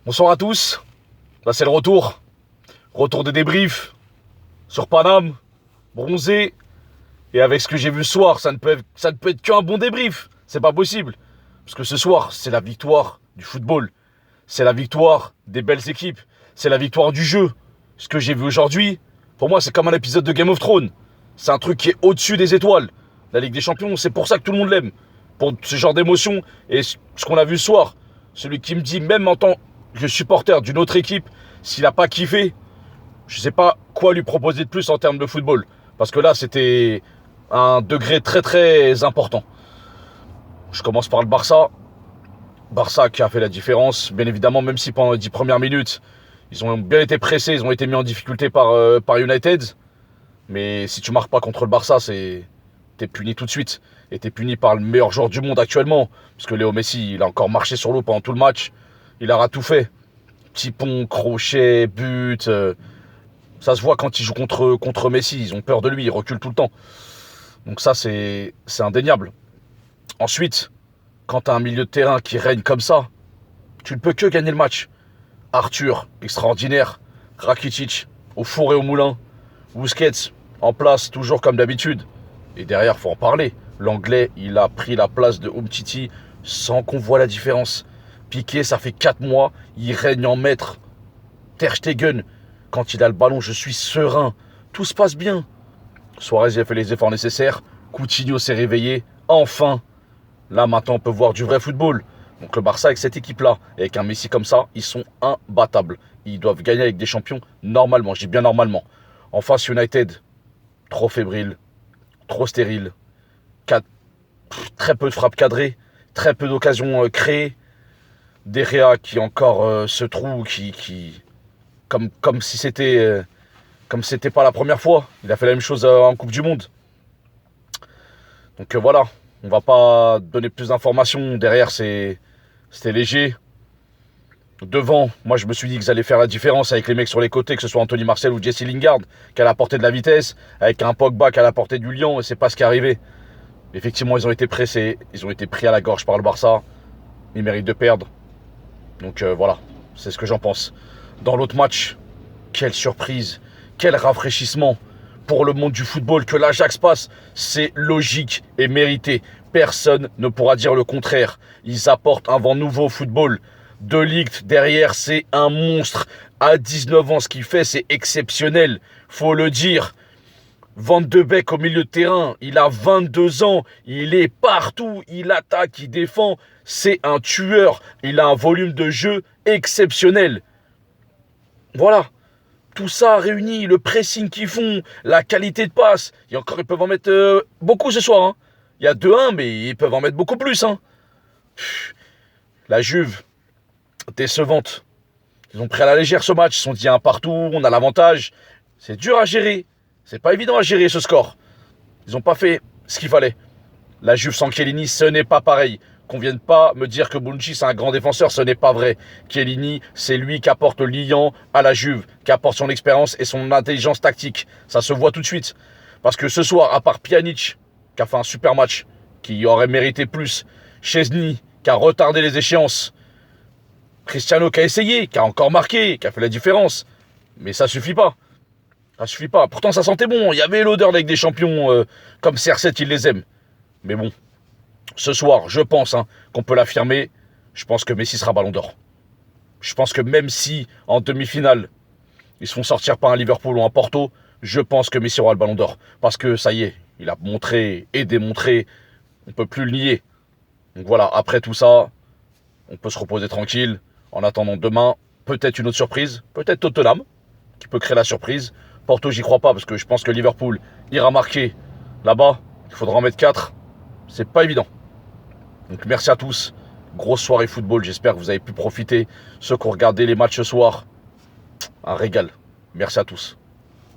Bonsoir à tous. Là, c'est le retour. Retour des débriefs sur Paname, bronzé. Et avec ce que j'ai vu ce soir, ça ne peut être qu'un bon débrief. C'est pas possible. Parce que ce soir, c'est la victoire du football. C'est la victoire des belles équipes. C'est la victoire du jeu. Ce que j'ai vu aujourd'hui, pour moi, c'est comme un épisode de Game of Thrones. C'est un truc qui est au-dessus des étoiles. La Ligue des Champions, c'est pour ça que tout le monde l'aime. Pour ce genre d'émotion. Et ce qu'on a vu ce soir, celui qui me dit, même en tant que supporter d'une autre équipe, s'il n'a pas kiffé, je ne sais pas quoi lui proposer de plus en termes de football. Parce que là, c'était un degré très très important. Je commence par le Barça. Barça qui a fait la différence. Bien évidemment, même si pendant les 10 premières minutes, ils ont bien été pressés, ils ont été mis en difficulté par United. Mais si tu marques pas contre le Barça, t'es puni tout de suite. Et t'es puni par le meilleur joueur du monde actuellement. Parce que Léo Messi, il a encore marché sur l'eau pendant tout le match. Il aura tout fait. Petit pont, crochet, but. Ça se voit quand ils jouent contre Messi. Ils ont peur de lui, ils reculent tout le temps. Donc ça, c'est indéniable. Ensuite, quand tu as un milieu de terrain qui règne comme ça, tu ne peux que gagner le match. Arthur, extraordinaire. Rakitic, au four et au moulin. Busquets, en place, toujours comme d'habitude. Et derrière, il faut en parler. L'Anglais, il a pris la place de Umtiti sans qu'on voit la différence. Piqué, ça fait 4 mois, il règne en maître. Ter Stegen, quand il a le ballon, je suis serein. Tout se passe bien. Suarez, il a fait les efforts nécessaires. Coutinho s'est réveillé. Enfin, là, maintenant, on peut voir du vrai football. Donc le Barça, avec cette équipe-là, et avec un Messi comme ça, ils sont imbattables. Ils doivent gagner avec des champions normalement. Je dis bien normalement. En face, United, trop fébrile, trop stérile. Très peu de frappes cadrées, très peu d'occasions créées. De Gea qui encore ce trou comme si c'était pas la première fois. Il a fait la même chose en Coupe du Monde. Donc voilà, on va pas donner plus d'informations. Derrière, c'était léger. Devant, moi je me suis dit qu'ils allaient faire la différence avec les mecs sur les côtés, que ce soit Anthony Martial ou Jesse Lingard, qui allait apporter de la vitesse, avec un Pogba qui allait apporter du lion, et c'est pas ce qui est arrivé. Effectivement, ils ont été pressés, ils ont été pris à la gorge par le Barça. Ils méritent de perdre. Donc voilà, c'est ce que j'en pense. Dans l'autre match, quelle surprise, quel rafraîchissement pour le monde du football que l'Ajax passe. C'est logique et mérité. Personne ne pourra dire le contraire. Ils apportent un vent nouveau au football. De Ligt derrière, c'est un monstre. À 19 ans, ce qu'il fait, c'est exceptionnel. Faut le dire. Van de Beek au milieu de terrain, il a 22 ans, il est partout, il attaque, il défend, c'est un tueur, il a un volume de jeu exceptionnel. Voilà, tout ça réuni, le pressing qu'ils font, la qualité de passe, et encore ils peuvent en mettre beaucoup ce soir. Hein. Il y a 2-1, mais ils peuvent en mettre beaucoup plus. Hein. La Juve, décevante. Ils ont pris à la légère ce match, ils se sont dit un partout, on a l'avantage. C'est dur à gérer. C'est pas évident à gérer ce score. Ils n'ont pas fait ce qu'il fallait. La Juve sans Chiellini, ce n'est pas pareil. Qu'on vienne pas me dire que Bonucci c'est un grand défenseur, ce n'est pas vrai. Chiellini, c'est lui qui apporte le liant à la Juve, qui apporte son expérience et son intelligence tactique. Ça se voit tout de suite. Parce que ce soir, à part Pjanic, qui a fait un super match, qui aurait mérité plus, Szczęsny, qui a retardé les échéances, Cristiano qui a essayé, qui a encore marqué, qui a fait la différence. Mais ça suffit pas. Ça suffit pas. Pourtant, ça sentait bon. Il y avait l'odeur avec des champions comme CR7, ils les aiment. Mais bon, ce soir, je pense qu'on peut l'affirmer. Je pense que Messi sera Ballon d'Or. Je pense que même si, en demi-finale, ils se font sortir par un Liverpool ou un Porto, je pense que Messi aura le Ballon d'Or. Parce que ça y est, il a montré et démontré. On ne peut plus le nier. Donc voilà, après tout ça, on peut se reposer tranquille. En attendant demain, peut-être une autre surprise. Peut-être Tottenham, qui peut créer la surprise. Porto, j'y crois pas parce que je pense que Liverpool ira marquer là-bas. Il faudra en mettre 4. C'est pas évident. Donc merci à tous. Grosse soirée football. J'espère que vous avez pu profiter. Ceux qui ont regardé les matchs ce soir, un régal. Merci à tous.